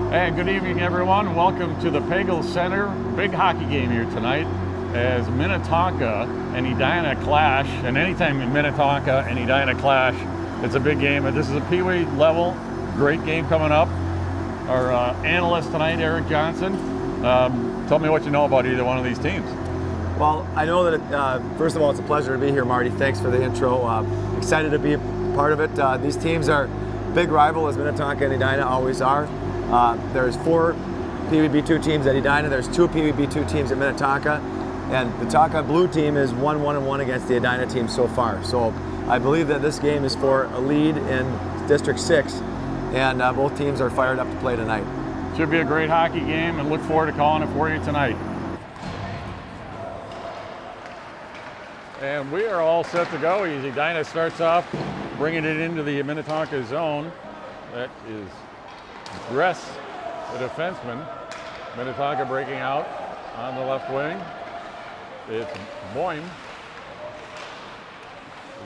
And good evening, everyone. Welcome to the Pagel Center. Big hockey game here tonight as Minnetonka and Edina clash. And anytime Minnetonka and Edina clash, it's a big game. This is a Pee-wee level. Great game coming up. Our analyst tonight, Eric Johnson. Tell me what you know about either one of these teams. Well, I know that, first of all, it's a pleasure to be here, Marty. Thanks for the intro. Excited to be a part of it. These teams are big rival, as Minnetonka and Edina always are. There's 4 PVB2 teams at Edina. There's 2 PVB2 teams at Minnetonka. And the Tonka Blue team is 1-1-1 against the Edina team so far. So I believe that this game is for a lead in District 6. And both teams are fired up to play tonight. Should be a great hockey game, and look forward to calling it for you tonight. And we are all set to go. Edina starts off bringing it into the Minnetonka zone. That is Gress, the defenseman. Minnetonka breaking out on the left wing. It's Boym.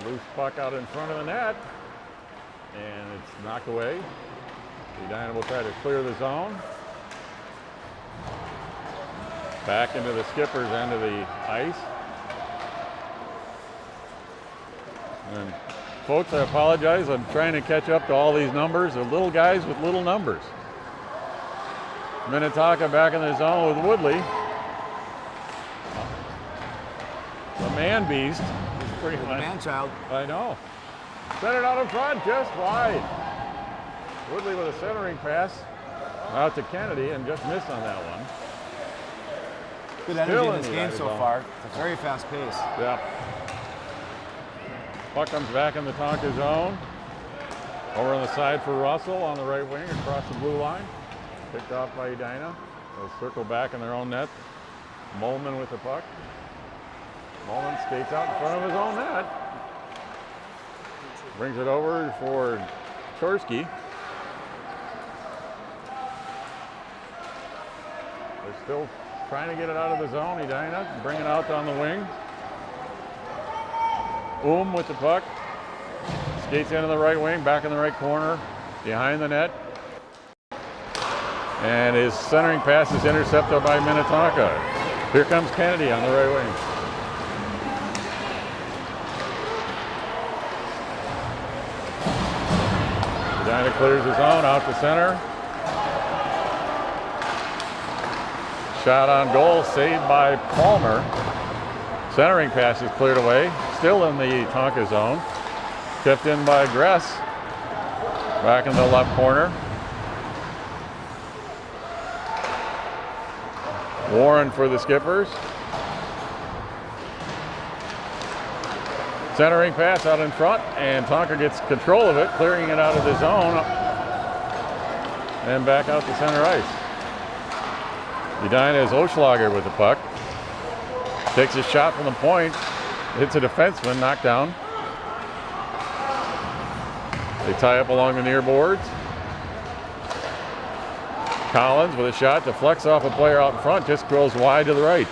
Loose puck out in front of the net. And it's knocked away. Edina will try to clear the zone. Back into the skipper's end of the ice. And folks, I apologize. I'm trying to catch up to all these numbers. They're little guys with little numbers. Minnetonka back in the zone with Woodley. The man beast. Pretty man-child. I know. Centered out in front, just wide. Woodley with a centering pass out to Kennedy and just missed on that one. Good energy in this game so far. It's a very fast pace. Yeah. Puck comes back in the Tonka zone. Over on the side for Russell on the right wing across the blue line. Picked off by Edina. They'll circle back in their own net. Molman with the puck. Molman skates out in front of his own net. Brings it over for Chorsky. They're still trying to get it out of the zone. Edina bring it out on the wing. With the puck. Skates into the right wing, back in the right corner, behind the net. And his centering pass is intercepted by Minnetonka. Here comes Kennedy on the right wing. Edina clears his zone out to center. Shot on goal, saved by Palmer. Centering pass is cleared away. Still in the Tonka zone. Tipped in by Gress. Back in the left corner. Warren for the Skippers. Centering pass out in front, and Tonka gets control of it, clearing it out of the zone. And back out to center ice. Edina is Oschlager with the puck. Takes a shot from the point. Hits a defenseman, knocked down. They tie up along the near boards. Collins with a shot, deflects off a player out in front, just goes wide to the right.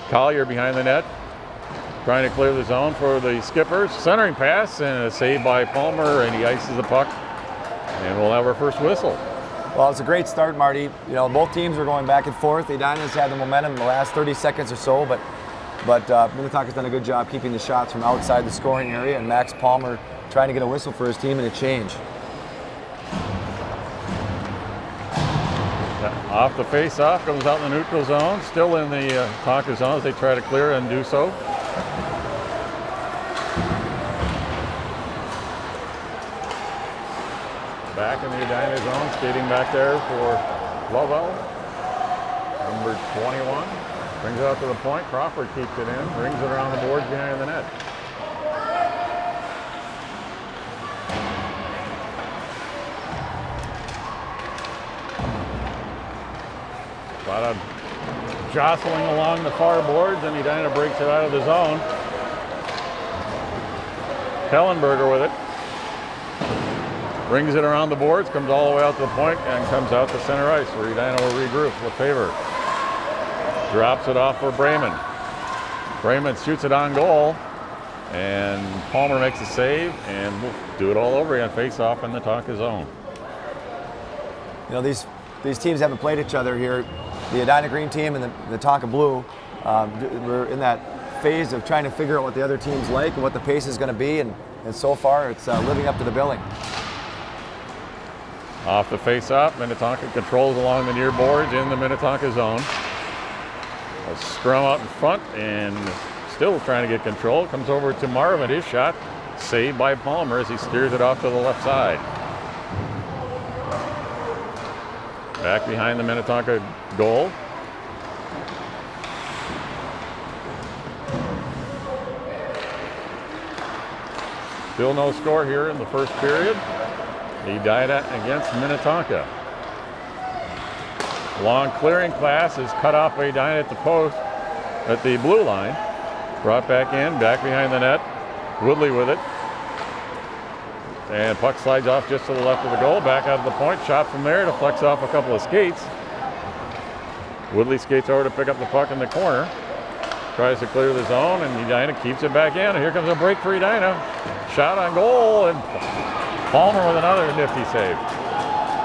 Collier behind the net, trying to clear the zone for the Skippers. Centering pass and a save by Palmer, and he ices the puck. And we'll have our first whistle. Well, it's a great start, Marty. You know, both teams are going back and forth. Edina's had the momentum in the last 30 seconds or so, but Minnetonka's done a good job keeping the shots from outside the scoring area, and Max Palmer trying to get a whistle for his team and a change. Off the face-off, comes out in the neutral zone, still in the Tonka zone as they try to clear and do so. Back in the Edina zone, skating back there for Lovell, number 21. Brings it out to the point. Crawford keeps it in, brings it around the boards behind the net. A lot of jostling along the far boards, and Edina breaks it out of the zone. Kellenberger with it. Brings it around the boards, comes all the way out to the point, and comes out to center ice where Edina will regroup. LeFavor drops it off for Brayman. Brayman shoots it on goal, and Palmer makes a save, and we'll do it all over again. Face off in the Tonka zone. these teams haven't played each other here. The Edina green team and the Tonka blue, we're in that phase of trying to figure out what the other team's like and what the pace is going to be, and so far it's living up to the billing. Off the face-off, Minnetonka controls along the near boards in the Minnetonka zone. A scrum out in front and still trying to get control. Comes over to Marvin, his shot saved by Palmer as he steers it off to the left side. Back behind the Minnetonka goal. Still no score here in the first period. Edina against Minnetonka. Long clearing pass is cut off by Edina at the post, at the blue line. Brought back in, back behind the net. Woodley with it. And puck slides off just to the left of the goal. Back out of the point. Shot from there. Deflects off a couple of skates. Woodley skates over to pick up the puck in the corner. Tries to clear the zone, and Edina keeps it back in. And here comes a break for Edina. Shot on goal, and Palmer with another nifty save.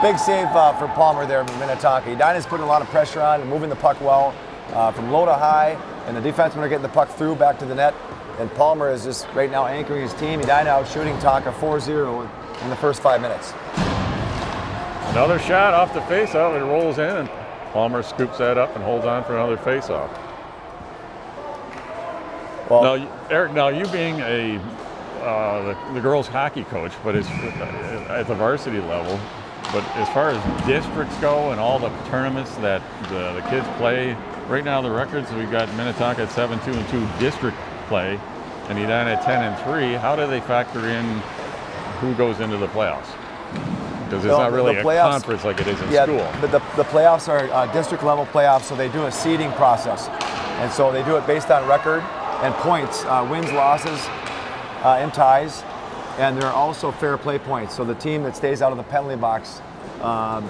Big save for Palmer there in Minnetonka. Edina's putting a lot of pressure on and moving the puck well from low to high, and the defensemen are getting the puck through back to the net. And Palmer is just right now anchoring his team. Edina out shooting Tonka 4-0 in the first 5 minutes. Another shot off the faceoff. It rolls in, and Palmer scoops that up and holds on for another faceoff. Well, now, Eric, you being the girls hockey coach, but it's at the varsity level. But as far as districts go and all the tournaments that the kids play, right now the records, we've got Minnetonka at 7-2-2 district play, and Edina at 10-3. How do they factor in who goes into the playoffs? Because it's not really a conference like it is in school. But the playoffs are district level playoffs, so they do a seeding process. And so they do it based on record and points, wins, losses, and ties. And there are also fair play points. So the team that stays out of the penalty box a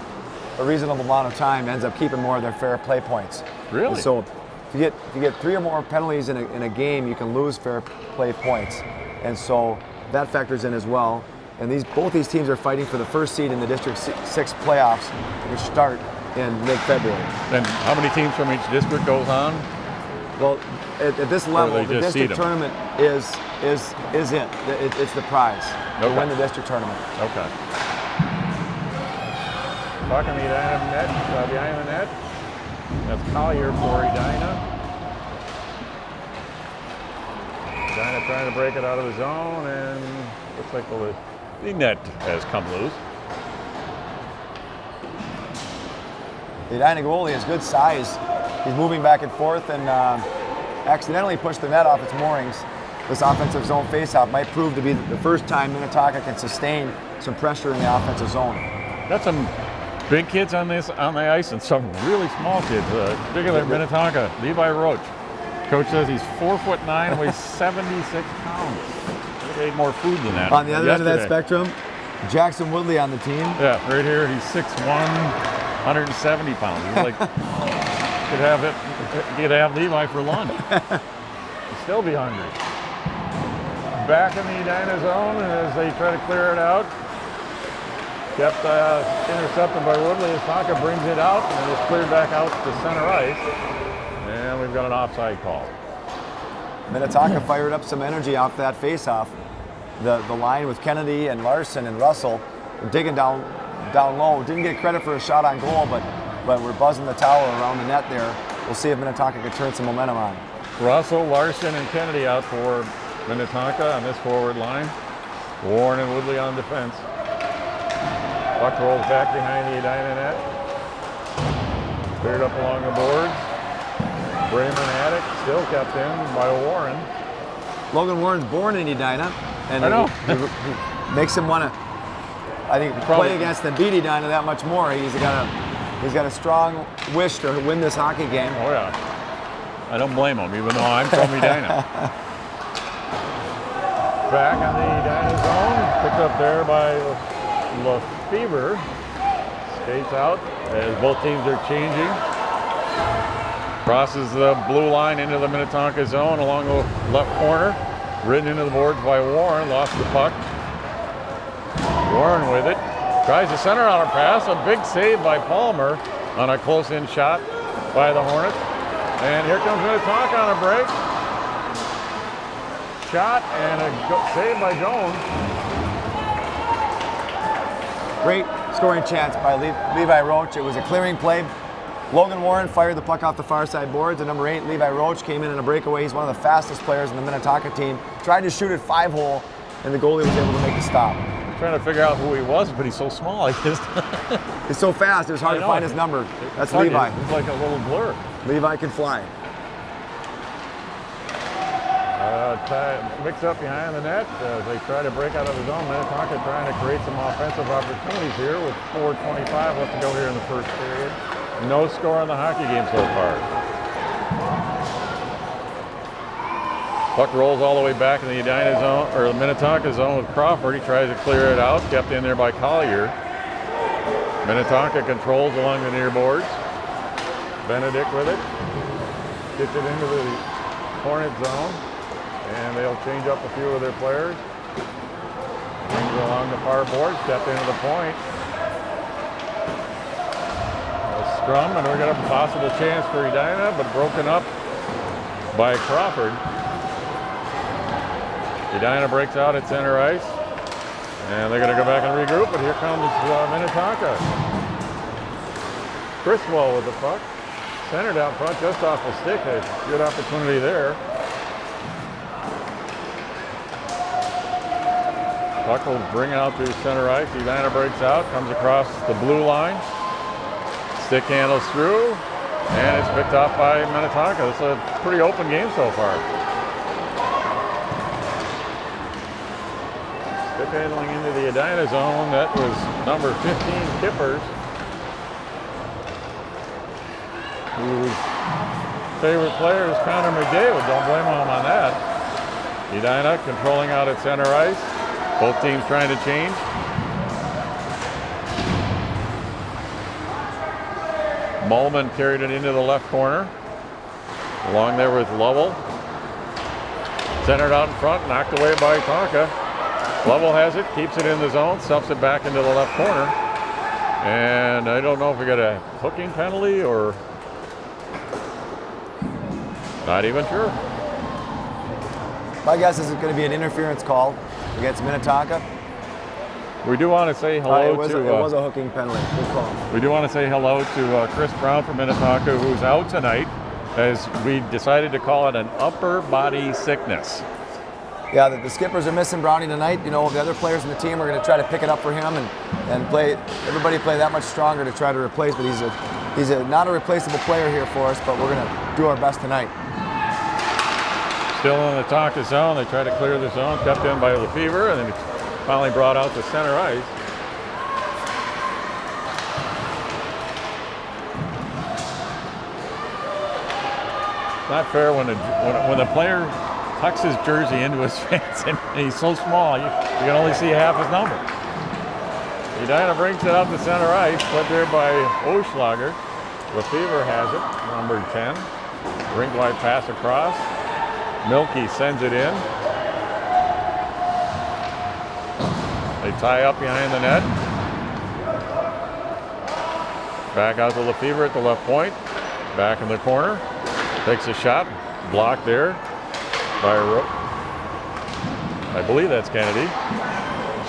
reasonable amount of time ends up keeping more of their fair play points. Really? And so if you get 3 or more penalties in a game, you can lose fair play points. And so that factors in as well. And both these teams are fighting for the first seed in the District 6 playoffs, which start in mid-February. And how many teams from each district goes on? Well, at this level, the district tournament is it. It's the prize to win the district tournament. Okay. Puck on the Edina net, behind the net. That's Collier for Edina. Edina trying to break it out of the zone, and looks like the net has come loose. The Edina goalie has good size. He's moving back and forth and accidentally pushed the net off its moorings. This offensive zone faceoff might prove to be the first time Minnetonka can sustain some pressure in the offensive zone. Got some big kids on the ice and some really small kids. Bigger than Minnetonka, Levi Roach. Coach says he's 4'9", weighs 76 pounds. He ate more food than that. On the other end of that spectrum, Jackson Woodley on the team. Yeah, right here he's 6'1", 170 pounds. He's like, could have Levi for lunch. He'd still be hungry. Back in the Edina zone as they try to clear it out. Kept intercepted by Woodley as Tonka brings it out, and it is cleared back out to center ice. And we've got an offside call. Minnetonka fired up some energy off that faceoff. The line with Kennedy and Larson and Russell digging down low. Didn't get credit for a shot on goal, but we're buzzing the tower around the net there. We'll see if Minnetonka can turn some momentum on. Russell, Larson, and Kennedy out for Minnetonka on this forward line. Warren and Woodley on defense. Puck rolls back behind the Edina net. Cleared up along the boards. Braeman Attic still kept in by Warren. Logan Warren's born in Edina, and I know. He makes him want to, I think, play against and beat Edina that much more. He's got a strong wish to win this hockey game. Oh yeah, I don't blame him, even though I'm from Edina. Back on the Edina zone, picked up there by Lefebvre. Skates out as both teams are changing. Crosses the blue line into the Minnetonka zone along the left corner. Ridden into the boards by Warren, lost the puck. Warren with it. Tries to center on a pass. A big save by Palmer on a close-in shot by the Hornets. And here comes Minnetonka on a break. Shot and a save by Jones. Great scoring chance by Levi Roach. It was a clearing play. Logan Warren fired the puck off the far side boards, and number 8, Levi Roach, came in a breakaway. He's one of the fastest players in the Minnetonka team. Tried to shoot it 5-hole, and the goalie was able to make the stop. I'm trying to figure out who he was, but he's so small. I just He's so fast, it was hard to find his number. That's Levi. It's like a little blur. Levi can fly. Mix up behind the net. They try to break out of the zone. Minnetonka trying to create some offensive opportunities here with 4:25 left to go here in the first period. No score on the hockey game so far. Puck rolls all the way back in the Edina zone, or the Minnetonka zone with Crawford. He tries to clear it out, kept in there by Collier. Minnetonka controls along the near boards. Benedict with it. Gets it into the Hornet zone, and they'll change up a few of their players. Brings it along the far board, step into the point. Scrum, and we got a possible chance for Edina, but broken up by Crawford. Edina breaks out at center ice, and they're going to go back and regroup, but here comes Minnetonka. Criswell with the puck, centered out front, just off the stick. A good opportunity there. Puck will bring out to center ice. Edina breaks out, comes across the blue line. Stick handles through, and it's picked off by Minnetonka. It's a pretty open game so far. Stick handling into the Edina zone. That was number 15, Kippers, whose favorite player is Connor McDavid. Don't blame him on that. Edina controlling out at center ice. Both teams trying to change. Mulman carried it into the left corner. Along there with Lovell. Centered out in front, knocked away by Tonka. Lovell has it, keeps it in the zone, stuffs it back into the left corner. And I don't know if we got a hooking penalty or not even sure. My guess is it's going to be an interference call against Minnetonka. We do want to say hello it was a hooking penalty. Good call. We do want to say hello to Chris Brown from Minnetonka, who's out tonight, as we decided to call it an upper body sickness. Yeah, the skippers are missing Brownie tonight. You know, the other players in the team are going to try to pick it up for him and play. Everybody play that much stronger to try to replace. But he's not a replaceable player here for us. But we're going to do our best tonight. Still in the Tonka zone. They try to clear the zone, kept in by Lefevre, and then finally brought out to center ice. It's not fair when the player tucks his jersey into his pants and he's so small you can only see half his number. Edina brings it out to center ice, put there by Oschlager. Lefevre has it, number 10. Rink wide pass across. Milky sends it in. They tie up behind the net. Back out to Lefevre at the left point. Back in the corner. Takes a shot. Blocked there by I believe that's Kennedy.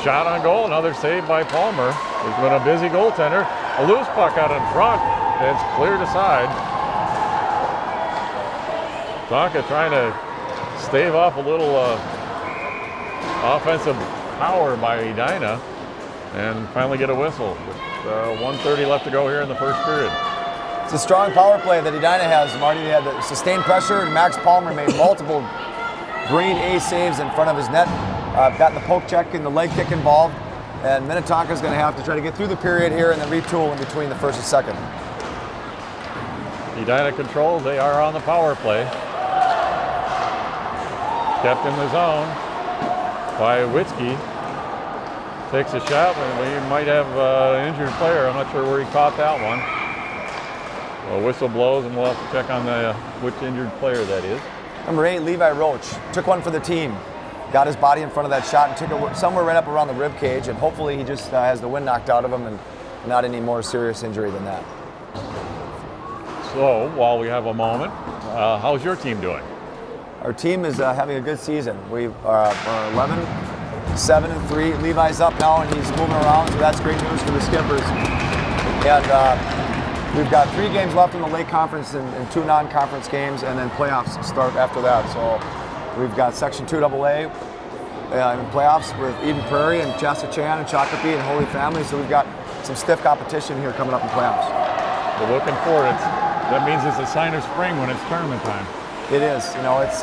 Shot on goal. Another save by Palmer. He's been a busy goaltender. A loose puck out in front. And it's cleared aside. Tonka trying to stave off a little offensive power by Edina and finally get a whistle. With 1:30 left to go here in the first period. It's a strong power play that Edina has, Marty. They had the sustained pressure, and Max Palmer made multiple grade A saves in front of his net. Got the poke check and the leg kick involved, and Minnetonka is going to have to try to get through the period here and then retool in between the first and second. Edina controls. They are on the power play. Kept in the zone by Witzke. Takes a shot, and we might have an injured player. I'm not sure where he caught that one. Well, whistle blows, and we'll have to check on which injured player that is. Number 8, Levi Roach, took one for the team. got his body in front of that shot and took it somewhere right up around the rib cage, and hopefully he just has the wind knocked out of him and not any more serious injury than that. So while we have a moment, how's your team doing? Our team is having a good season. We are 11-7-3. Levi's up now and he's moving around, so that's great news for the Skippers. And we've got 3 games left in the Lake Conference and 2 non-conference games, and then playoffs start after that. So we've got Section 2 AA in playoffs with Eden Prairie and Chassachan and Shakopee and Holy Family. So we've got some stiff competition here coming up in playoffs. We're looking forward. That means it's a sign of spring when it's tournament time. It is. You know, it's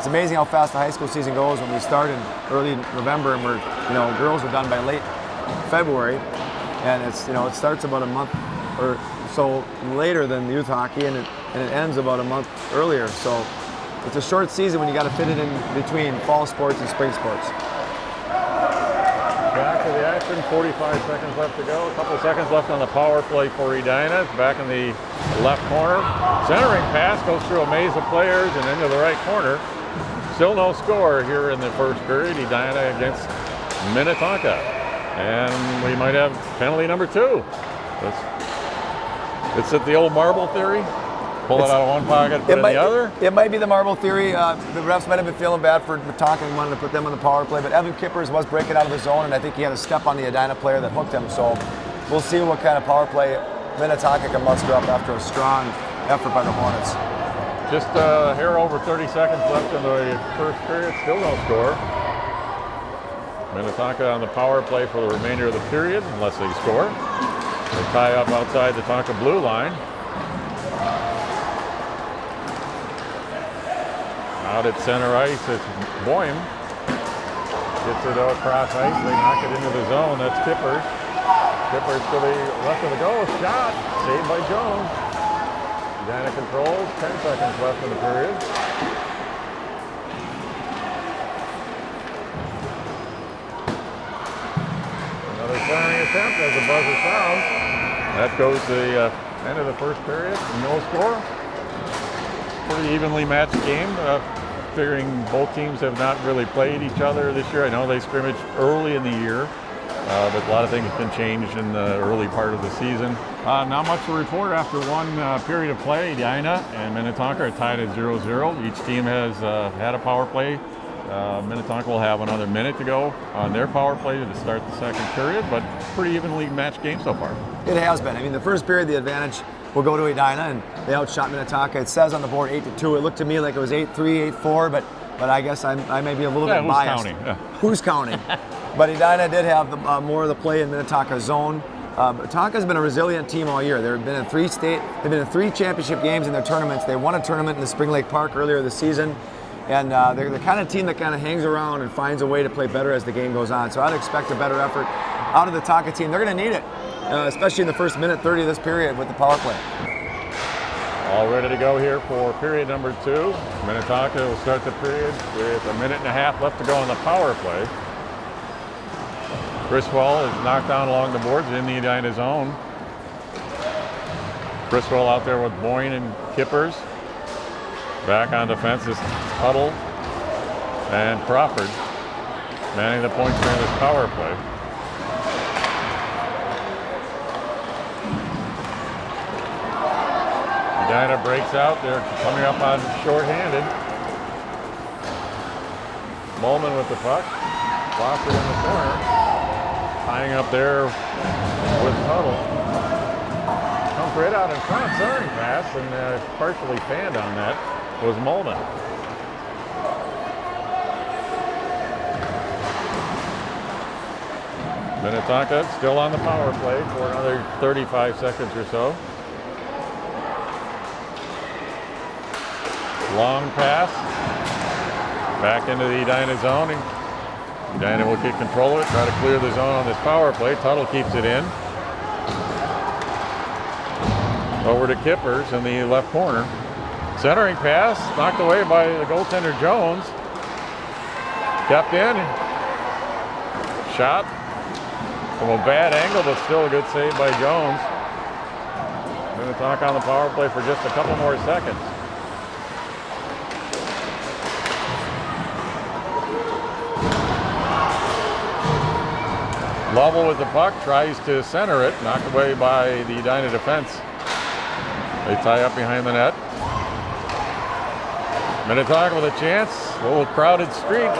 amazing how fast the high school season goes when we start in early November, and girls are done by late February, and it starts about a month or so later than youth hockey, and it ends about a month earlier. So it's a short season when you got to fit it in between fall sports and spring sports. Back to the action, 45 seconds left to go. A couple of seconds left on the power play for Edina. It's back in the left corner. Centering pass goes through a maze of players and into the right corner. Still no score here in the first period. Edina against Minnetonka. And we might have penalty number 2. It's at the old marble theory. Pull it out of one pocket, put it in the other. It might be the marble theory. The refs might have been feeling bad for Minnetonka and wanted to put them on the power play, but Evan Kippers was breaking out of the zone, and I think he had a step on the Edina player that hooked him. So we'll see what kind of power play Minnetonka can muster up after a strong effort by the Hornets. Just a hair over 30 seconds left in the first period. Still no score. Minnetonka on the power play for the remainder of the period, unless they score. They tie up outside the Tonka blue line. Out at center ice, it's Boehm. Gets it across ice, they knock it into the zone. That's Kippers. Kippers to the left of the goal. Shot, saved by Jones. Edina controls, 10 seconds left in the period. Another centering attempt as the buzzer sounds. That goes to the end of the first period. No score. Pretty evenly matched game. Figuring both teams have not really played each other this year. I know they scrimmaged early in the year, but a lot of things can change in the early part of the season. Not much to report after one period of play. Edina and Minnetonka are tied at 0-0. Each team has had a power play. Minnetonka will have another minute to go on their power play to start the second period, but pretty evenly matched game so far. It has been. I mean, the first period, the advantage will go to Edina, and they outshot Minnetonka. It says on the board 8-2. It looked to me like it was 8-3, 8-4, but I guess I may be a little bit biased. Counting? Yeah. Who's counting? But Edina did have more of the play in Minnetonka's zone. Tonka's been a resilient team all year. They've been in 3 championship games in their tournaments. They won a tournament in the Spring Lake Park earlier this season, and they're the kind of team that kind of hangs around and finds a way to play better as the game goes on. So I'd expect a better effort out of the Tonka team. They're going to need it, especially in the first minute 30 of this period with the power play. All ready to go here for period number 2. Minnetonka will start the period with a minute and a half left to go on the power play. Griswold is knocked down along the boards in the Edina zone. Griswold out there with Boyne and Kippers. Back on defense is Tuttle and Crawford manning the points during this power play. Edina breaks out. They're coming up on shorthanded. Molman with the puck. Crawford in the corner. Tying up there with Tuttle. Comes right out in front. Centering pass, and partially fanned on that was Molman. Minnetonka still on the power play for another 35 seconds or so. Long pass. Back into the Edina zone. Edina will get control of it, try to clear the zone on this power play. Tuttle keeps it in. Over to Kippers in the left corner. Centering pass, knocked away by the goaltender Jones. Kept in. Shot from a bad angle, but still a good save by Jones. Minnetonka on the power play for just a couple more seconds. Level with the puck, tries to center it, knocked away by the Edina defense. They tie up behind the net. Minnetonka with a chance. A little crowded street,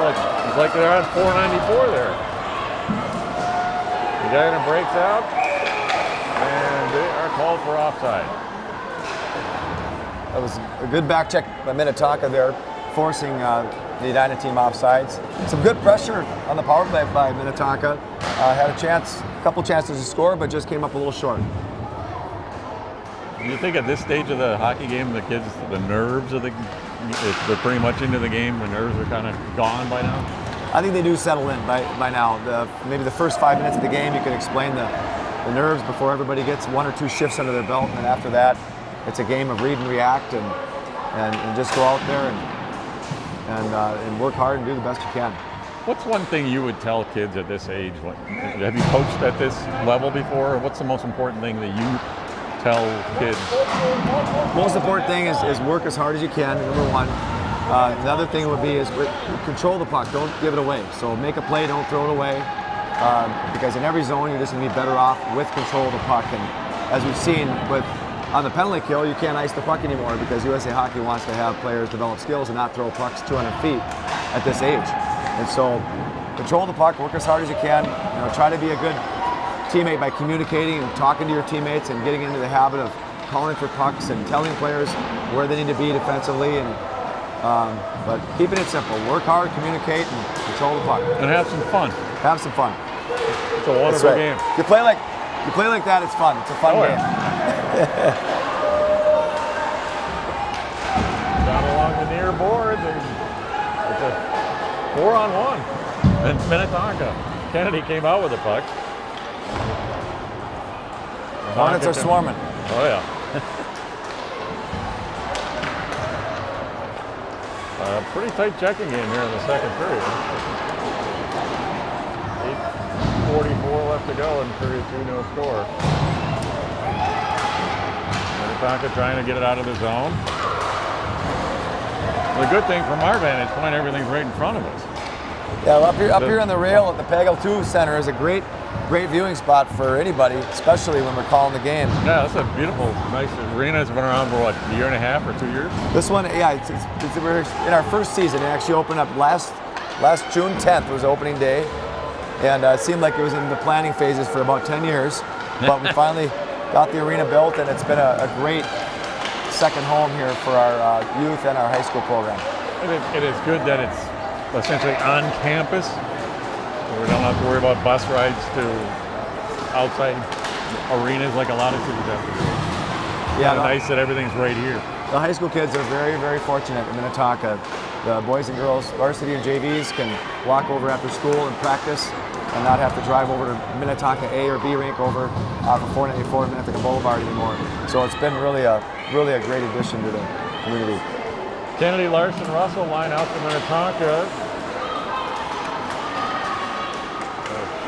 like they're on 494 there. Edina breaks out, and they are called for offside. That was a good back check by Minnetonka there, forcing the Edina team offsides. Some good pressure on the power play by Minnetonka. Had a couple chances to score, but just came up a little short. Do you think at this stage of the hockey game, the kids, the nerves of they're pretty much into the game, the nerves are kind of gone by now? I think they do settle in by now. Maybe the first 5 minutes of the game, you can explain the nerves before everybody gets 1 or 2 shifts under their belt, and then after that, it's a game of read and react and just go out there and work hard and do the best you can. What's one thing you would tell kids at this age? Have you coached at this level before? What's the most important thing that you tell kids? Most important thing is work as hard as you can, number one. Another thing would be is control the puck, don't give it away. So make a play, don't throw it away. Because in every zone, you're just going to be better off with control of the puck. And as we've seen on the penalty kill, you can't ice the puck anymore because USA Hockey wants to have players develop skills and not throw pucks 200 feet at this age. And so control the puck, work as hard as you can. Try to be a good teammate by communicating and talking to your teammates and getting into the habit of calling for pucks and telling players where they need to be defensively. But keeping it simple, work hard, communicate, and control the puck. And have some fun. Have some fun. It's a wonderful game. If you play like that, it's fun. It's a fun game. Down along the near boards, and it's a 4-on-1. And Minnetonka. Kennedy came out with the puck. The Hornets are swarming. Oh yeah. Pretty tight checking game here in the second period. 8:44 left to go in period 2, no score. Minnetonka trying to get it out of the zone. The good thing from our vantage point, everything's right in front of us. Yeah, up here on the rail at the Pagel 2 Center is a great viewing spot for anybody, especially when we're calling the game. Yeah, that's a beautiful, nice arena. It's been around for what, a year and a half or 2 years? This one, yeah, we're in our first season. It actually opened up last June 10th was opening day, and it seemed like it was in the planning phases for about 10 years, but we finally got the arena built, and it's been a great second home here for our youth and our high school program. It is good that it's essentially on campus. We don't have to worry about bus rides to outside arenas like a lot of cities have to do. Yeah, nice that everything's right here. The high school kids are very, very fortunate in Minnetonka. The boys and girls, varsity and JVs, can walk over after school and practice and not have to drive over to Minnetonka A or B rink over for 494 Minnetonka Boulevard anymore. So it's been really a great addition to the community. Kennedy, Larson, Russell line out for Minnetonka.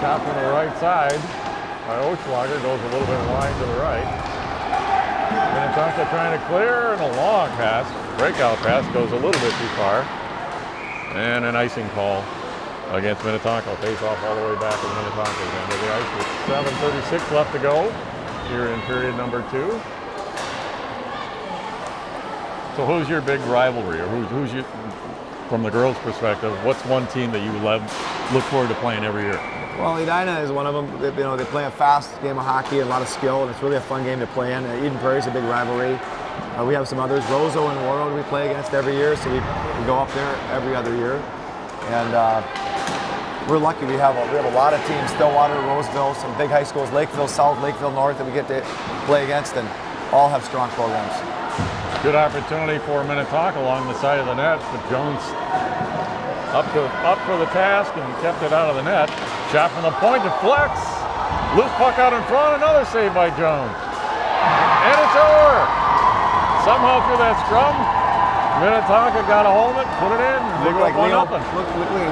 Shot from the right side by Oschlager, goes a little bit wide to the right. Minnetonka trying to clear, and a long pass, breakout pass, goes a little bit too far. And an icing call against Minnetonka. Face off all the way back to Minnetonka's end of the ice with 7:36 left to go here in period number 2. So who's your big rivalry, or who's you, from the girls' perspective, what's one team that you look forward to playing every year? Well, Edina is one of them. They play a fast game of hockey and a lot of skill, and it's really a fun game to play in. Eden Prairie is a big rivalry. We have some others. Roseau and Warroad we play against every year, so we go up there every other year. And we're lucky we have a lot of teams, Stillwater, Roseville, some big high schools, Lakeville South, Lakeville North that we get to play against, and all have strong programs. Good opportunity for Minnetonka along the side of the net, but Jones up for the task and kept it out of the net. Shot from the point, deflects. Loose puck out in front, another save by Jones. And it's over. Somehow through that scrum, Minnetonka got a hold of it, put it in, and Looked like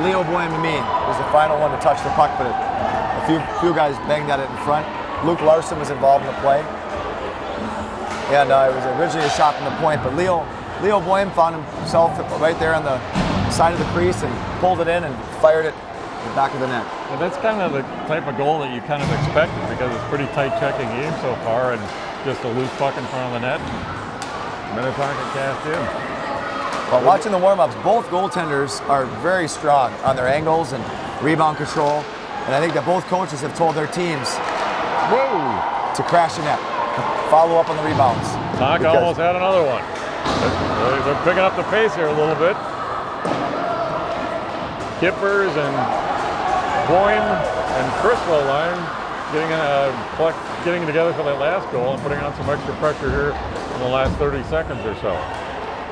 Leo Boehm to me was the final one to touch the puck, but a few guys banged at it in front. Luke Larson was involved in the play. And it was originally a shot from the point, but Leo Boehm found himself right there on the side of the crease and pulled it in and fired it the back of the net. And that's kind of the type of goal that you kind of expected because it's pretty tight checking game so far and just a loose puck in front of the net. Minnetonka cast in. But watching the warm-ups, both goaltenders are very strong on their angles and rebound control. And I think that both coaches have told their teams to crash the net, follow up on the rebounds. Tonka almost had another one. They're picking up the pace here a little bit. Kippers and Boyne and Criswell line getting together for that last goal and putting on some extra pressure here in the last 30 seconds or so.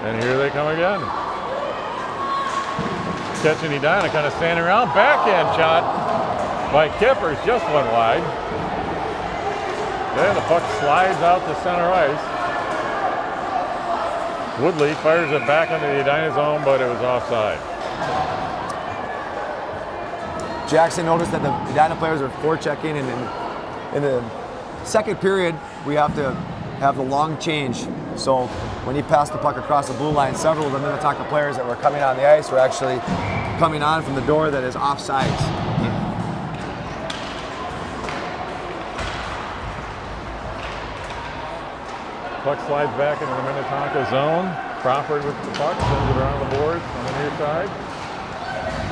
And here they come again. Catching Edina, kind of standing around. Backhand shot by Kippers, just went wide. Then the puck slides out to center ice. Woodley fires it back into the Edina zone, but it was offside. Jackson noticed that the Edina players are forechecking, and in the second period, we have to have the long change. So when he passed the puck across the blue line, several of the Minnetonka players that were coming on the ice were actually coming on from the door that is offsides. Puck slides back into the Minnetonka zone. Crawford with the puck, sends it around the boards on the near side.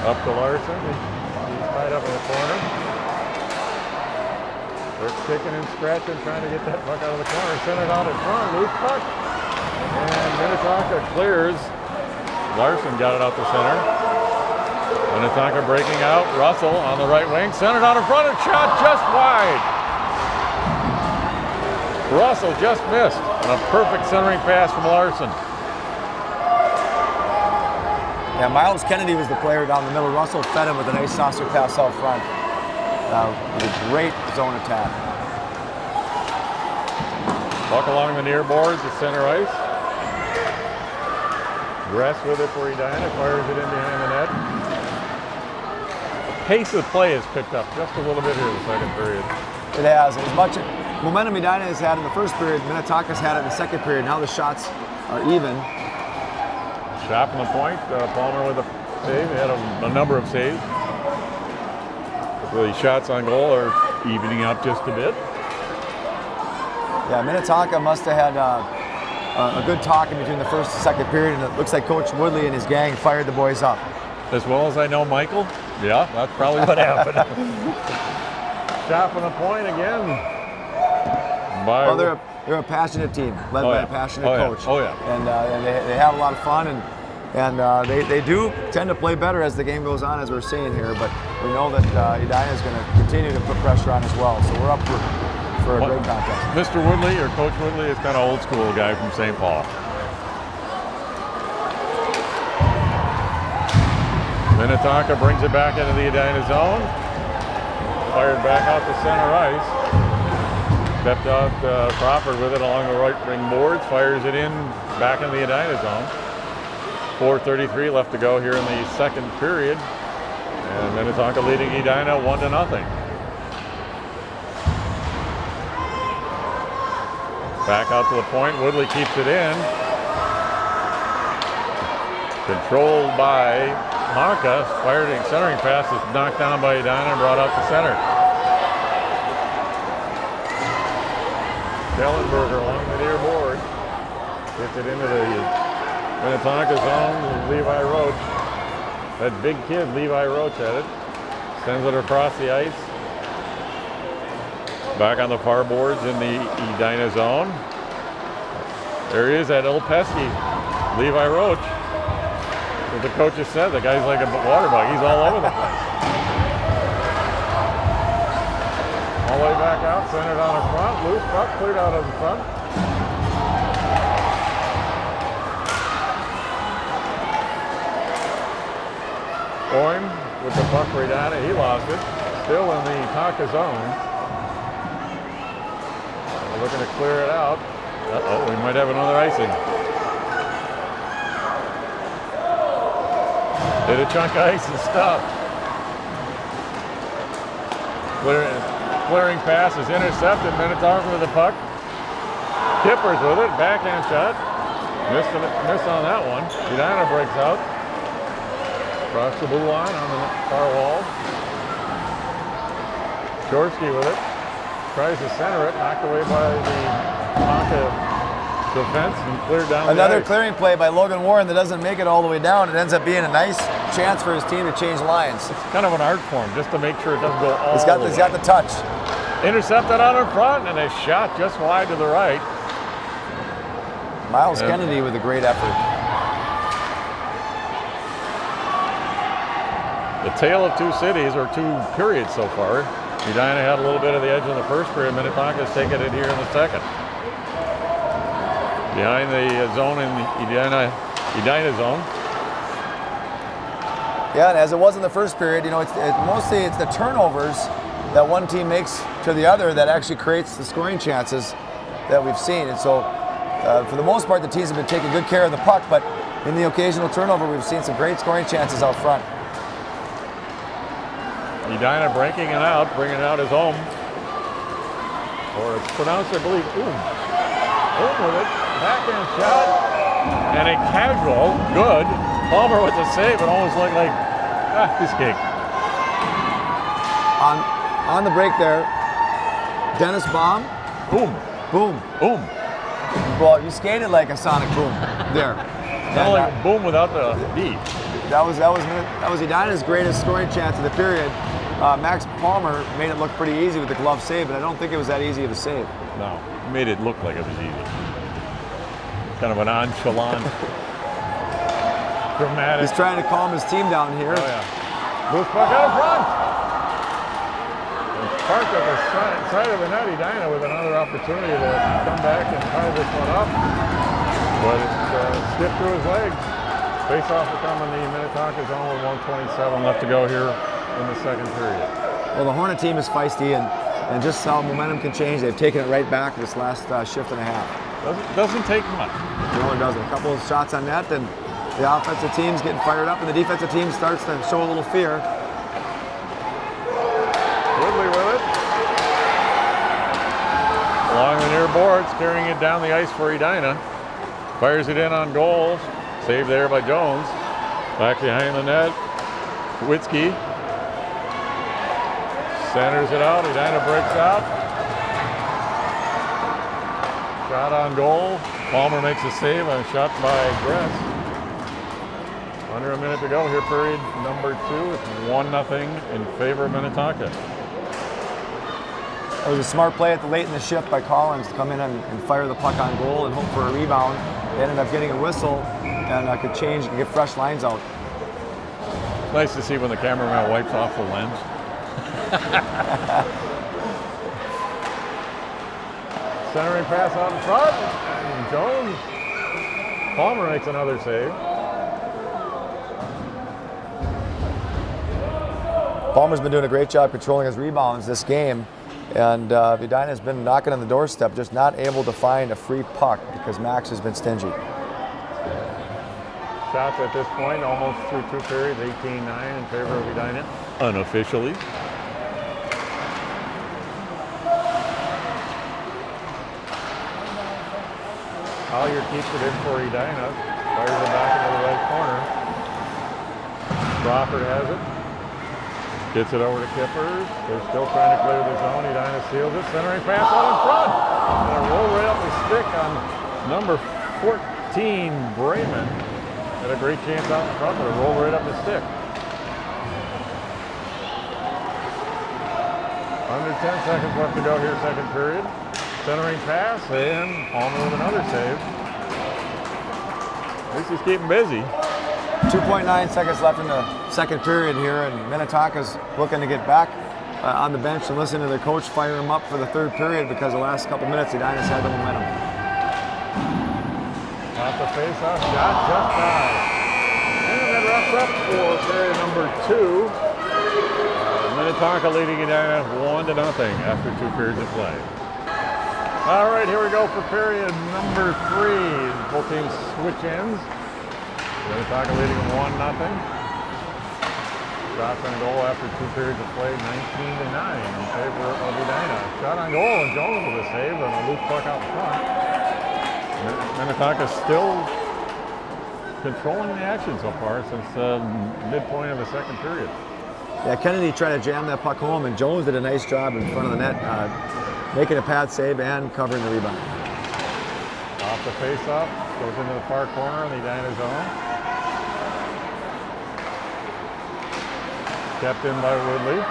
Up to Larson. He's tied up in the corner. They're kicking and scratching, trying to get that puck out of the corner. Send it out in front, loose puck. And Minnetonka clears. Larson got it out the center. Minnetonka breaking out. Russell on the right wing. Sent it out in front and shot just wide. Russell just missed on a perfect centering pass from Larson. Yeah, Miles Kennedy was the player down the middle. Russell fed him with a nice saucer pass out front. With a great zone attack. Puck along the near boards to center ice. Gress with it for Edina, fires it in behind the net. The pace of play has picked up just a little bit here in the second period. It has. As much momentum Edina has had in the first period, Minnetonka's had it in the second period. Now the shots are even. Shot from the point. Palmer with a save. He had a number of saves. The shots on goal are evening up just a bit. Yeah, Minnetonka must have had a good talk in between the first and second period, and it looks like Coach Woodley and his gang fired the boys up. As well as I know Michael, yeah, that's probably what happened. Shot from the point again. Well, they're a passionate team, led by a passionate coach. Oh yeah. And they have a lot of fun, and they do tend to play better as the game goes on, as we're seeing here. But we know that Edina is going to continue to put pressure on as well. So we're up for a great contest. Mr. Woodley, or Coach Woodley, is kind of old school guy from St. Paul. Minnetonka brings it back into the Edina zone. Fired back out to center ice. Stepped out Crawford with it along the right wing boards. Fires it in back into the Edina zone. 4:33 left to go here in the second period. And Minnetonka leading Edina 1-0. Back out to the point. Woodley keeps it in. Controlled by Tonka. Fired in centering pass is knocked down by Edina and brought out to center. Kellenberger along the near board. Gets it into the Minnetonka zone. Levi Roach. That big kid, Levi Roach, had it. Sends it across the ice. Back on the far boards in the Edina zone. There he is, that old pesky Levi Roach. As the coach has said, the guy's like a water bug. He's all over the place. All the way back out, centered on the front. Loose puck, cleared out of the front. Boyne with the puck for Edina. He lost it. Still in the Tonka zone. We're looking to clear it out. Uh-oh, we might have another icing. Hit a chunk of ice and stop. Clearing pass is intercepted. Minnetonka with the puck. Kippers with it. Backhand shot. Missed on that one. Edina breaks out. Across the blue line on the far wall. Shorsky with it. Tries to center it, knocked away by the Minnetonka defense and cleared down. Another clearing play by Logan Warren that doesn't make it all the way down. It ends up being a nice chance for his team to change lines. It's kind of an art form just to make sure it doesn't go all the way. He's got the touch. Intercepted out in front and a shot just wide to the right. Miles Kennedy with a great effort. The tale of two cities, or two periods so far. Edina had a little bit of the edge in the first period. Minnetonka's taking it here in the second. Behind the zone in the Edina zone. Yeah, and as it was in the first period, you know, it's mostly the turnovers that one team makes to the other that actually creates the scoring chances that we've seen. And so, for the most part, the teams have been taking good care of the puck, but in the occasional turnover, we've seen some great scoring chances out front. Edina breaking it out, bringing it out his own. Or it's pronounced, I believe, Oom. Oom with it, backhand shot, and a casual, good. Palmer with the save, it almost looked like, piece of cake. On the break there, Dennis Baum. Boom. Boom. Boom. Well, you skated like a sonic boom there. Kind of like boom without the B. That was Edina's greatest scoring chance of the period. Max Palmer made it look pretty easy with the glove save, but I don't think it was that easy of a save. No, made it look like it was easy. Kind of a nonchalant, dramatic. He's trying to calm his team down here. Oh yeah. Loose puck out in front. And parked at the side of the net. Edina with another opportunity to come back and tie this one up, but it skipped through his legs. Face-off will come in the Minnetonka zone with 1:27 left to go here in the second period. Well, the Hornet team is feisty, and just how momentum can change. They've taken it right back this last shift and a half. Doesn't take much. No, it doesn't. A couple of shots on net, and the offensive team's getting fired up, and the defensive team starts to show a little fear. Woodley with it. Along the near boards, carrying it down the ice for Edina. Fires it in on goals. Saved there by Jones. Back behind the net. Witzke centers it out. Edina breaks out. Shot on goal. Palmer makes a save on a shot by Gress. Under a minute to go here, period number 2. It's 1-0 in favor of Minnetonka. It was a smart play at the late in the shift by Collins to come in and fire the puck on goal and hope for a rebound. They ended up getting a whistle and could change and get fresh lines out. It's nice to see when the cameraman wipes off the lens. Centering pass out in front, and Jones. Palmer makes another save. Palmer's been doing a great job controlling his rebounds this game, and Edina's been knocking on the doorstep, just not able to find a free puck because Max has been stingy. Shots at this point, almost through 2 periods, 18-9 in favor of Edina, unofficially. Collier keeps it in for Edina, fires it back into the right corner. Crawford has it. Gets it over to Kippers. They're still trying to clear the zone. Edina seals it. Centering pass out in front. And a roll right up the stick on number 14, Brayman. Had a great chance out in front, but a roll right up the stick. Under 10 seconds left to go here, second period. Centering pass, and Palmer with another save. At least he's keeping busy. 2.9 seconds left in the second period here, and Minnetonka's looking to get back on the bench and listen to their coach fire him up for the third period because the last couple minutes, Edina's had the momentum. Off the face-off shot, just high. And that wraps up for period number 2. Minnetonka leading Edina 1-0 after 2 periods of play. All right, here we go for period number 3. Both teams switch ends. Minnetonka leading 1-0. Shots on goal after 2 periods of play, 19-9 in favor of Edina. Shot on goal, and Jones with a save on a loose puck out front. Minnetonka still controlling the action so far since midpoint of the second period. Yeah, Kennedy tried to jam that puck home, and Jones did a nice job in front of the net, making a pad save and covering the rebound. Off the face-off, goes into the far corner in the Edina zone. Kept in by Woodley.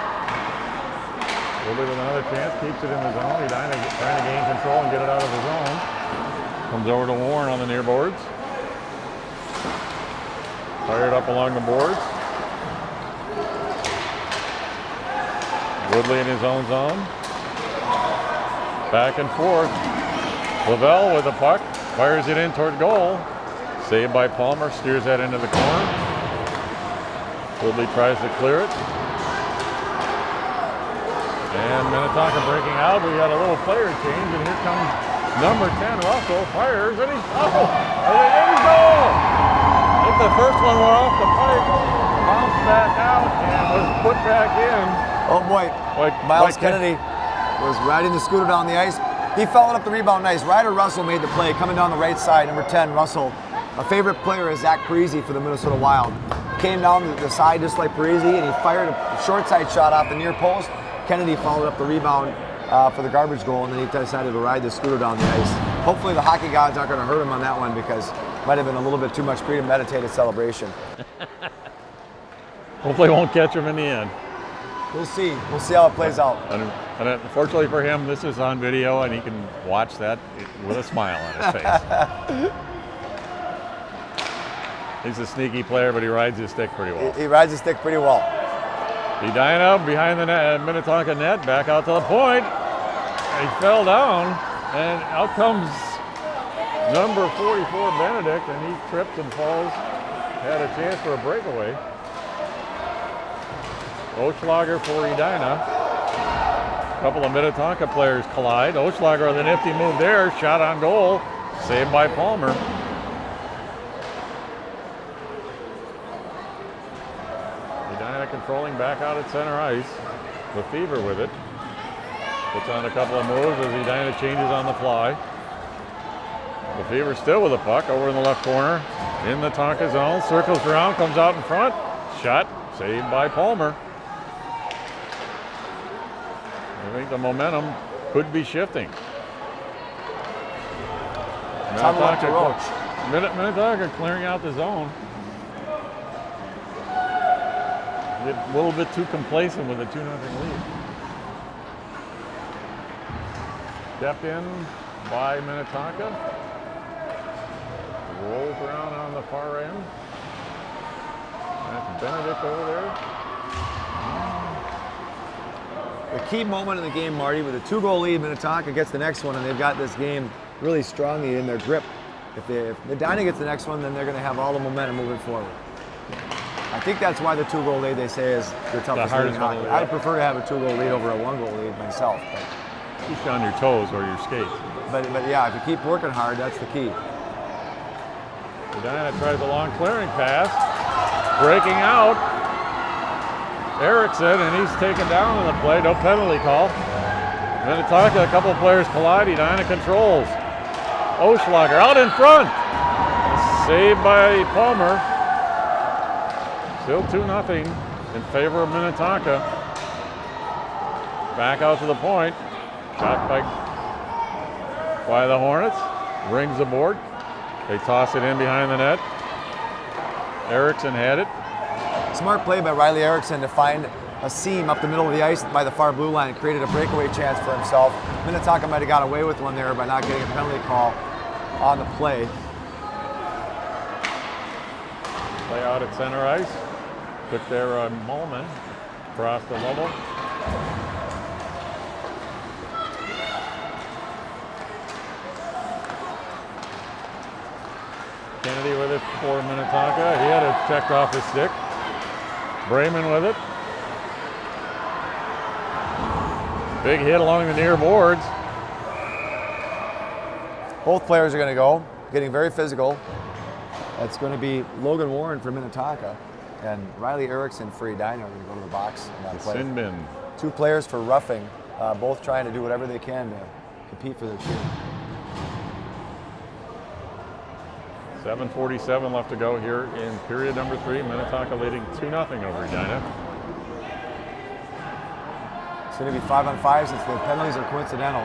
Woodley with another chance, keeps it in the zone. Edina trying to gain control and get it out of the zone. Comes over to Warren on the near boards. Fired up along the boards. Woodley in his own zone. Back and forth. Lavelle with the puck. Fires it in toward goal. Saved by Palmer. Steers that into the corner. Woodley tries to clear it. And Minnetonka breaking out. We got a little player change, and here comes number 10, Russell. Fires, and he's there we go! I think the first one went off the pipe, bounced back out, and was put back in. Oh boy, Miles Kennedy was riding the scooter down the ice. He followed up the rebound nice. Ryder Russell made the play, coming down the right side, number 10, Russell. A favorite player is Zach Parisi for the Minnesota Wild. Came down the side just like Parisi, and he fired a short side shot off the near post. Kennedy followed up the rebound for the garbage goal, and then he decided to ride the scooter down the ice. Hopefully the hockey gods aren't going to hurt him on that one, because it might have been a little bit too much premeditated celebration. Hopefully it won't catch him in the end. We'll see. We'll see how it plays out. And unfortunately for him, this is on video, and he can watch that with a smile on his face. He's a sneaky player, but he rides his stick pretty well. He rides his stick pretty well. Edina behind the net, Minnetonka net, back out to the point. He fell down, and out comes number 44, Benedict, and he trips and falls. Had a chance for a breakaway. Oschlager for Edina. A couple of Minnetonka players collide. Oschlager with a nifty move there, shot on goal, saved by Palmer. Edina controlling back out at center ice. Lefevre with it. Puts on a couple of moves as Edina changes on the fly. Lefevre still with the puck over in the left corner. In the Tonka zone, circles around, comes out in front. Shot, saved by Palmer. I think the momentum could be shifting. Minnetonka clearing out the zone. A little bit too complacent with a 2-0 lead. Stepped in by Minnetonka. Rolls around on the far end. That's Benedict over there. The key moment in the game, Marty, with a 2-goal lead, Minnetonka gets the next one, and they've got this game really strongly in their grip. If Edina gets the next one, then they're going to have all the momentum moving forward. I think that's why the 2-goal lead, they say, is the toughest lead in hockey. I'd prefer to have a 2-goal lead over a 1-goal lead myself. But keep you on your toes or your skates. But yeah, if you keep working hard, that's the key. Edina tries a long clearing pass. Breaking out. Erickson, and he's taken down in the play. No penalty call. Minnetonka, a couple of players collide. Edina controls. Oschlager out in front. Saved by Palmer. Still 2-0 in favor of Minnetonka. Back out to the point. Shot by the Hornets. Rings the board. They toss it in behind the net. Erickson had it. Smart play by Riley Erickson to find a seam up the middle of the ice by the far blue line and created a breakaway chance for himself. Minnetonka might have got away with one there by not getting a penalty call on the play. Play out at center ice. Took their Mulman across the level. Kennedy with it for Minnetonka. He had it checked off his stick. Brayman with it. Big hit along the near boards. Both players are going to go, getting very physical. That's going to be Logan Warren for Minnetonka and Riley Erickson for Edina are going to go to the box in that play. Sin bin. Two players for roughing, both trying to do whatever they can to compete for their team. 7:47 left to go here in period number 3. Minnetonka leading 2-0 over Edina. It's going to be 5-on-5 since the penalties are coincidental.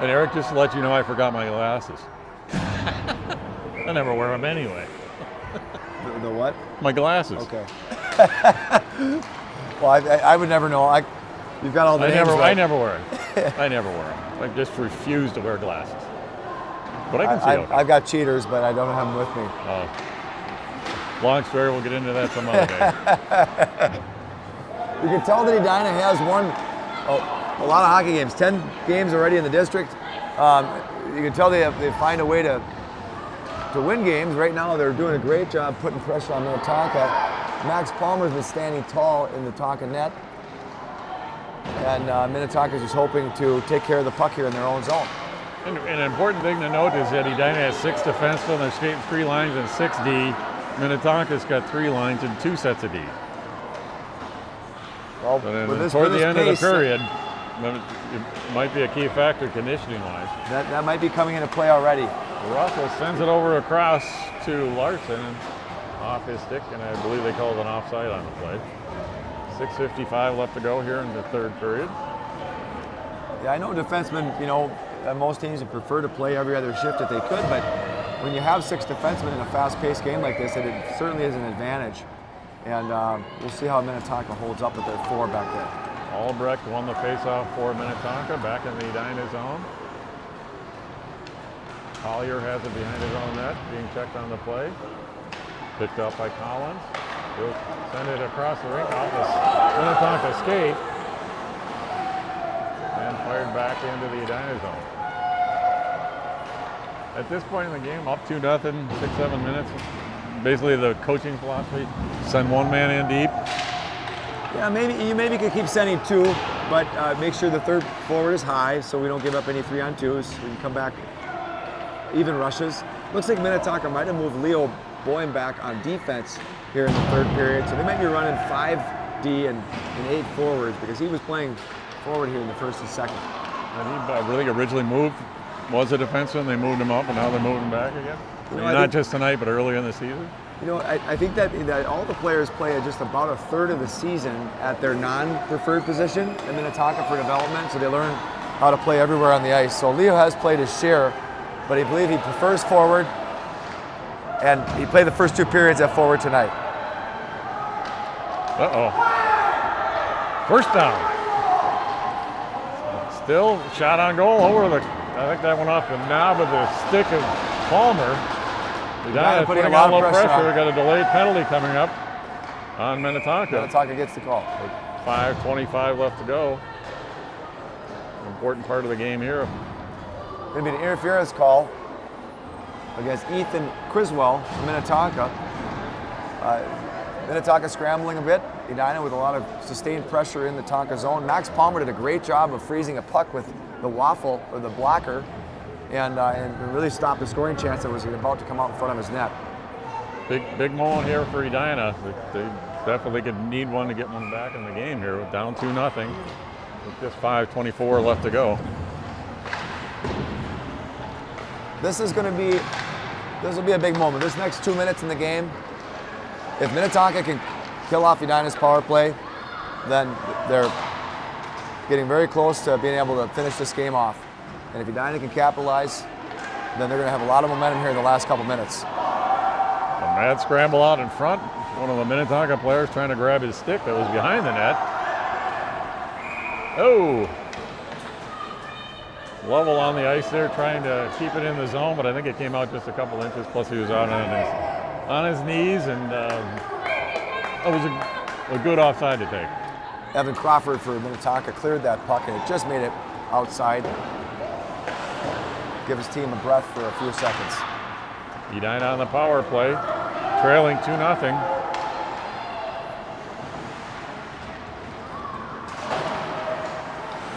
And Eric, just to let you know, I forgot my glasses. I never wear them anyway. The what? My glasses. Okay. Well, I would never know. You've got all the names right. I never wear them. I never wear them. I just refuse to wear glasses. But I can see okay. I've got cheaters, but I don't have them with me. Oh. Long story, we'll get into that some other day. You can tell that Edina has won a lot of hockey games, 10 games already in the district. You can tell they find a way to win games. Right now they're doing a great job putting pressure on Minnetonka. Max Palmer's been standing tall in the Tonka net. And Minnetonka's just hoping to take care of the puck here in their own zone. And an important thing to note is that Edina has 6 defensemen, they're skating 3 lines and 6D. Minnetonka's got 3 lines and 2 sets of D. Well, toward the end of the period, it might be a key factor conditioning-wise. That might be coming into play already. Russell sends it over across to Larson off his stick, and I believe they called an offside on the play. 6:55 left to go here in the 3rd period. Yeah, I know defensemen, most teams would prefer to play every other shift if they could, but when you have 6 defensemen in a fast-paced game like this, it certainly is an advantage. And we'll see how Minnetonka holds up with their 4 back there. Albrecht won the faceoff for Minnetonka, back in the Edina zone. Collier has it behind his own net, being checked on the play. Picked up by Collins. He'll send it across the rink off the Minnetonka skate. And fired back into the Edina zone. At this point in the game, up 2-0, 6-7 minutes. Basically the coaching philosophy, send 1 man in deep. Yeah, maybe could keep sending 2, but make sure the 3rd forward is high so we don't give up any 3-on-2s. We can come back even rushes. Looks like Minnetonka might have moved Leo Boyne back on defense here in the 3rd period. So they might be running 5D and 8 forwards because he was playing forward here in the 1st and 2nd. And he really originally was a defenseman, they moved him up, and now they're moving him back again? Not just tonight, but earlier in the season? I think that all the players play just about a 1/3 of the season at their non-preferred position in Minnetonka for development, so they learn how to play everywhere on the ice. So Leo has played his share, but I believe he prefers forward, and he played the first 2 periods at forward tonight. Uh-oh. First down. Still shot on goal over I think that went off the knob of the stick of Palmer. Edina putting a lot of pressure. Got a delayed penalty coming up on Minnetonka. Minnetonka gets the call. 5:25 left to go. An important part of the game here. Going to be an interference call against Ethan Criswell from Minnetonka. Minnetonka scrambling a bit. Edina with a lot of sustained pressure in the Tonka zone. Max Palmer did a great job of freezing a puck with the waffle or the blocker and really stopped the scoring chance that was about to come out in front of his net. Big moment here for Edina. They definitely could need one to get one back in the game here. Down 2-0 with just 5:24 left to go. This will be a big moment. This next 2 minutes in the game, if Minnetonka can kill off Edina's power play, then they're getting very close to being able to finish this game off. And if Edina can capitalize, then they're going to have a lot of momentum here in the last couple minutes. A mad scramble out in front. One of the Minnetonka players trying to grab his stick that was behind the net. Oh! Lovell on the ice there trying to keep it in the zone, but I think it came out just a couple inches, plus he was out on his knees, and it was a good offside to take. Evan Crawford for Minnetonka cleared that puck, and it just made it outside. Give his team a breath for a few seconds. Edina on the power play, trailing 2-0.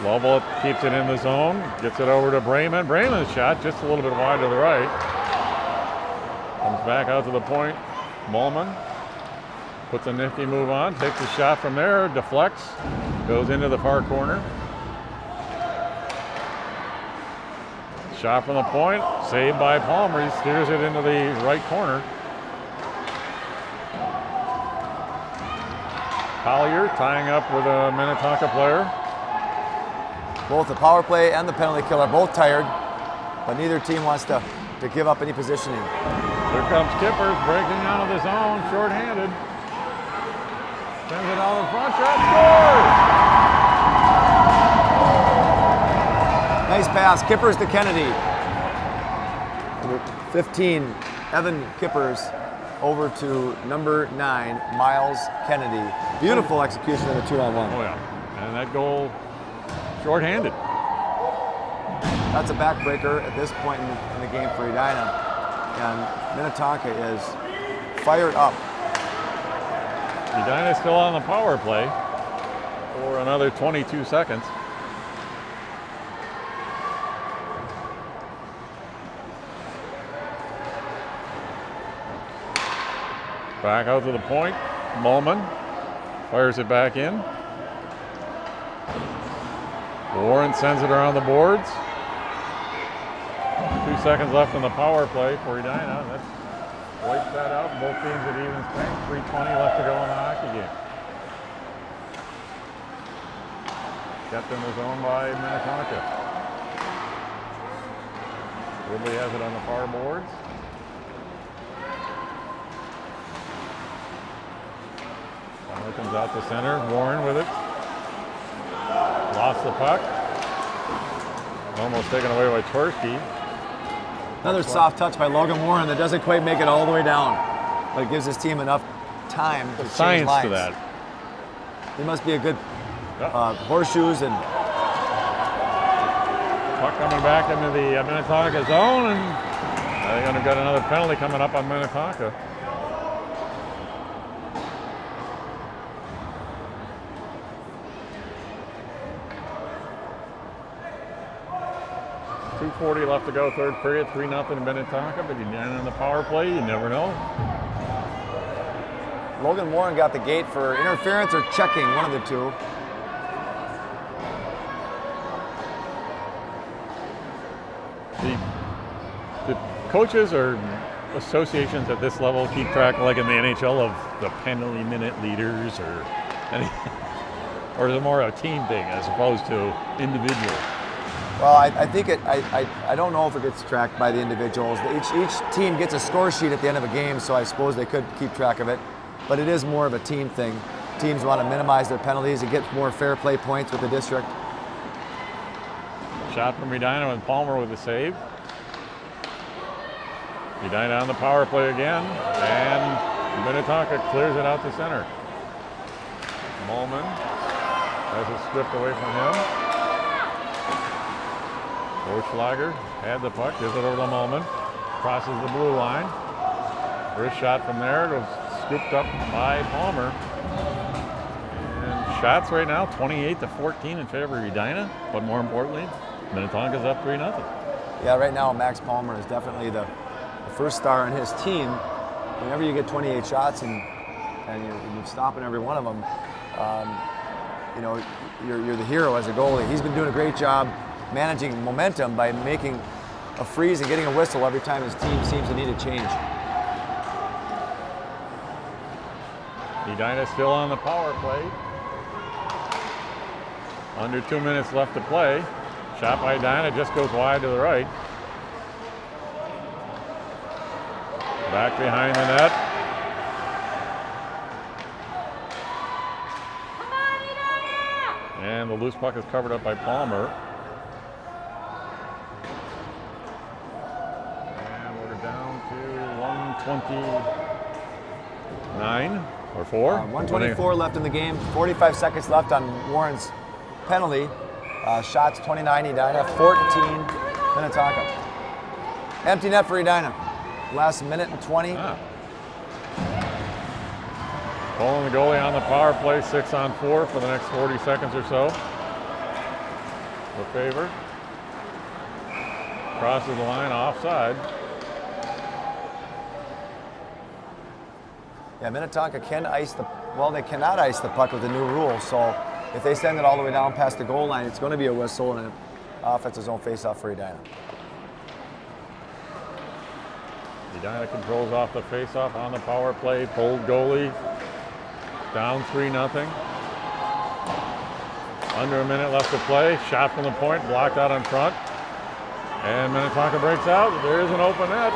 Lovell keeps it in the zone, gets it over to Brayman. Brayman's shot just a little bit wide to the right. Comes back out to the point. Mullman puts a nifty move on, takes a shot from there, deflects, goes into the far corner. Shot from the point, saved by Palmer. He steers it into the right corner. Collier tying up with a Minnetonka player. Both the power play and the penalty kill are both tired, but neither team wants to give up any positioning. Here comes Kippers breaking out of the zone, shorthanded. Sends it out in front, shot, scores! Nice pass, Kippers to Kennedy. Number 15, Evan Kippers, over to number 9, Miles Kennedy. Beautiful execution of the 2-on-1. Oh yeah, and that goal, shorthanded. That's a backbreaker at this point in the game for Edina. And Minnetonka is fired up. Edina is still on the power play for another 22 seconds. Back out to the point. Mulman fires it back in. Warren sends it around the boards. 2 seconds left in the power play for Edina. That wipes that out. Both teams at even strength. 3:20 left to go in the hockey game. Kept in the zone by Minnetonka. Woodley has it on the far boards. Finally comes out to center. Warren with it. Lost the puck. Almost taken away by Tversky. Another soft touch by Logan Warren that doesn't quite make it all the way down, but it gives his team enough time to change Science lines. to that. He must be a good horseshoes and Puck coming back into the Minnetonka zone, and they're going to get another penalty coming up on Minnetonka. .240 left to go, third period, 3-0 to Minnetonka, but Edina on the power play, you never know. Logan Warren got the gate for interference or checking, one of the two. The coaches or associations at this level keep track, like in the NHL, of the penalty minute leaders, or is it more a team thing as opposed to individual? Well, I think I don't know if it gets tracked by the individuals. Each team gets a score sheet at the end of a game, so I suppose they could keep track of it. But it is more of a team thing. Teams want to minimize their penalties and get more fair play points with the district. Shot from Edina and Palmer with a save. Edina on the power play again, and Minnetonka clears it out to center. Mulman has it stripped away from him. Oschlager had the puck, gives it over to Mulman, crosses the blue line. First shot from there, it was scooped up by Palmer. And shots right now, 28-14 in favor of Edina, but more importantly, Minnetonka's up 3-0. Yeah, right now Max Palmer is definitely the first star on his team. Whenever you get 28 shots and you're stopping every one of them, you're the hero as a goalie. He's been doing a great job managing momentum by making a freeze and getting a whistle every time his team seems to need a change. Edina still on the power play. Under 2 minutes left to play. Shot by Edina, just goes wide to the right. Back behind the net. And the loose puck is covered up by Palmer. And we're down to 129 or 4. 124 left in the game, 45 seconds left on Warren's penalty. Shots 29 Edina, 14 Minnetonka. Empty net for Edina. Last minute and 20. Pulling the goalie on the power play, 6-on-4 for the next 40 seconds or so. The favor. Crosses the line, offside. Yeah, Minnetonka can ice they cannot ice the puck with the new rule. So if they send it all the way down past the goal line, it's going to be a whistle and an offensive zone face-off for Edina. Edina controls off the faceoff on the power play. Pulled goalie. Down 3-0. Under a minute left to play. Shot from the point, blocked out in front. And Minnetonka breaks out. There is an open net.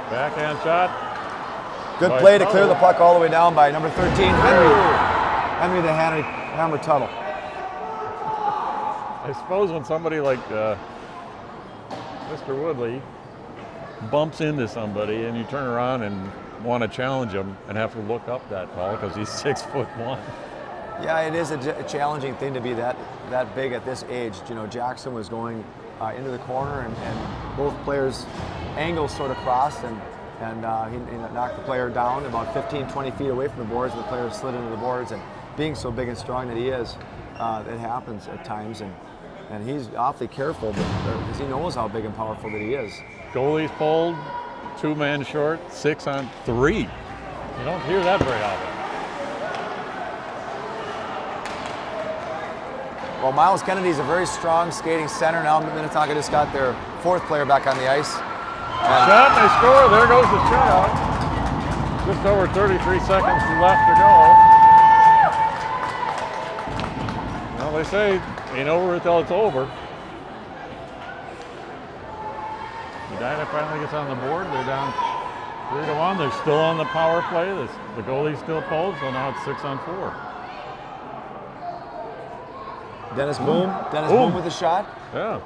Backhand shot. Good play to clear the puck all the way down by number 13, Henry the Hammer Tuttle. I suppose when somebody like Mr. Woodley bumps into somebody and you turn around and want to challenge him and have to look up that tall because he's 6'1". Yeah, it is a challenging thing to be that big at this age. You know, Jackson was going into the corner, and both players' angles sort of crossed, and he knocked the player down about 15, 20 feet away from the boards, and the player slid into the boards. And being so big and strong that he is, it happens at times, and he's awfully careful because he knows how big and powerful that he is. Goalie's pulled, 2 men short, 6-on-3. You don't hear that very often. Well, Miles Kennedy's a very strong skating center. Now Minnetonka just got their 4th player back on the ice. Shot, and they score. There goes the shutout. Just over 33 seconds left to go. Well, they say ain't over until it's over. Edina finally gets on the board. They're down 3-1. They're still on the power play. The goalie still pulled, so now it's 6-on-4. Dennis Boom. Boom with the shot. Yeah.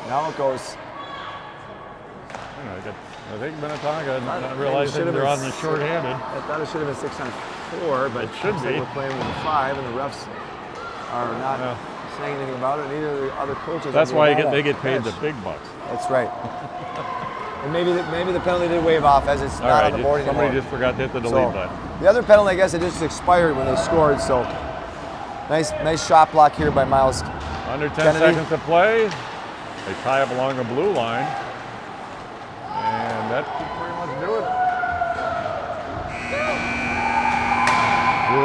Now it goes. I think Minnetonka not realizing they're on the shorthanded. I thought it should have been 6-on-4, but it should be. We're playing with a 5, and the refs are not saying anything about it. Neither are the other coaches. That's why they get paid the big bucks. That's right. And maybe the penalty did wave off as it's not on the board anymore. Somebody just forgot to hit the delete button. The other penalty, I guess, it just expired when they scored. So nice shot block here by Miles. Under 10 seconds to play. They tie up along the blue line. And that should pretty much do it.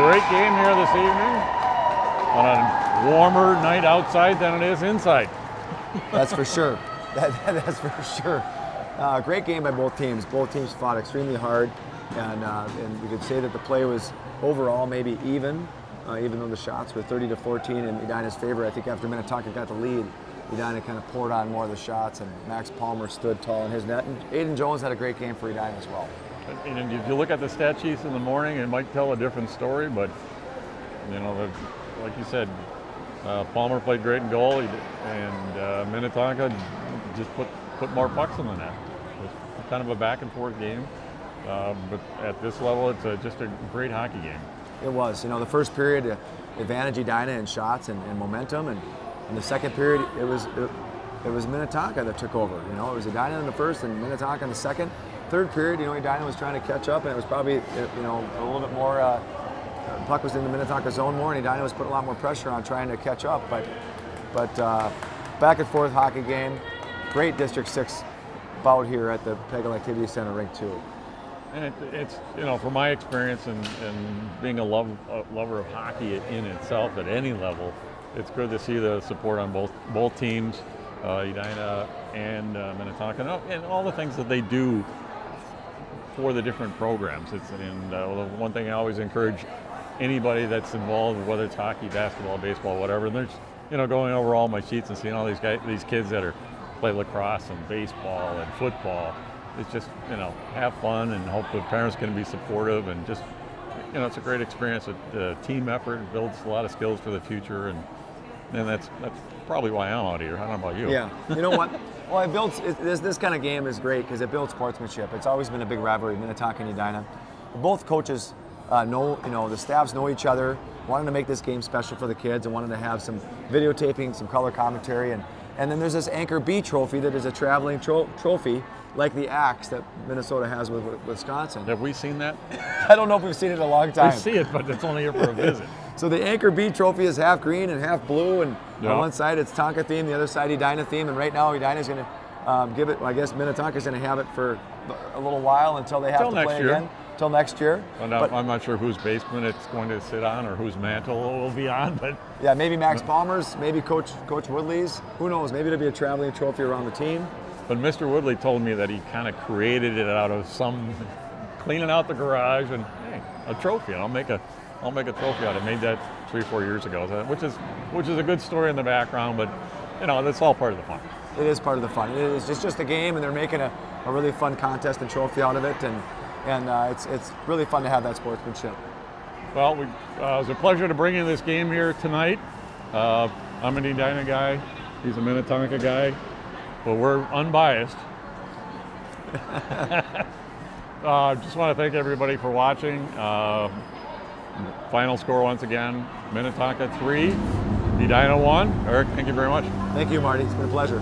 Great game here this evening on a warmer night outside than it is inside. That's for sure. That's for sure. Great game by both teams. Both teams fought extremely hard, and you could say that the play was overall maybe even though the shots were 30-14 in Edina's favor. I think after Minnetonka got the lead, Edina kind of poured on more of the shots, and Max Palmer stood tall in his net. And Aiden Jones had a great game for Edina as well. And if you look at the stat sheets in the morning, it might tell a different story, but like you said, Palmer played great in goal, and Minnetonka just put more pucks in the net. It was kind of a back and forth game, but at this level, it's just a great hockey game. It was. The first period, advantage Edina in shots and momentum, and in the second period, it was Minnetonka that took over. It was Edina in the first and Minnetonka in the second. Third period, Edina was trying to catch up, and it was probably a little bit more. Puck was in the Minnetonka zone more, and Edina was putting a lot more pressure on trying to catch up. But back and forth hockey game. Great District 6 bout here at the Peggle Activity Center, Rink 2. And it's from my experience and being a lover of hockey in itself at any level, it's good to see the support on both teams, Edina and Minnetonka, and all the things that they do for the different programs. The one thing I always encourage anybody that's involved, whether it's hockey, basketball, baseball, whatever, and there's going over all my sheets and seeing all these kids that play lacrosse and baseball and football. It's just have fun and hope the parents can be supportive, and just it's a great experience. The team effort builds a lot of skills for the future, and that's probably why I'm out here. I don't know about you. Yeah, you know what? Well, it builds. This kind of game is great because it builds sportsmanship. It's always been a big rivalry, Minnetonka and Edina. Both coaches know, the staffs know each other, wanting to make this game special for the kids and wanting to have some videotaping, some color commentary, and then there's this Anchor B trophy that is a traveling trophy, like the Axe that Minnesota has with Wisconsin. Have we seen that? I don't know if we've seen it in a long time. We see it, but it's only here for a visit. So the Anchor B trophy is half green and half blue, and on one side it's Tonka theme, the other side Edina theme, and right now Edina's going to give it, I guess Minnetonka's going to have it for a little while until they have to play again. Till next year. But I'm not sure whose basement it's going to sit on or whose mantle it will be on, but yeah, maybe Max Palmer's, maybe Coach Woodley's. Who knows? Maybe it'll be a traveling trophy around the team. But Mr. Woodley told me that he kind of created it out of some cleaning out the garage and hey, a trophy. And I'll make a trophy out of it. Made that 3 or 4 years ago, which is a good story in the background. But you know, that's all part of the fun. It is part of the fun. It is just a game, and they're making a really fun contest and trophy out of it, and it's really fun to have that sportsmanship. Well, it was a pleasure to bring in this game here tonight. I'm an Edina guy. He's a Minnetonka guy. Well, we're unbiased. Just want to thank everybody for watching. Final score once again, Minnetonka 3, Edina 1. Eric, thank you very much. Thank you, Marty. It's been a pleasure.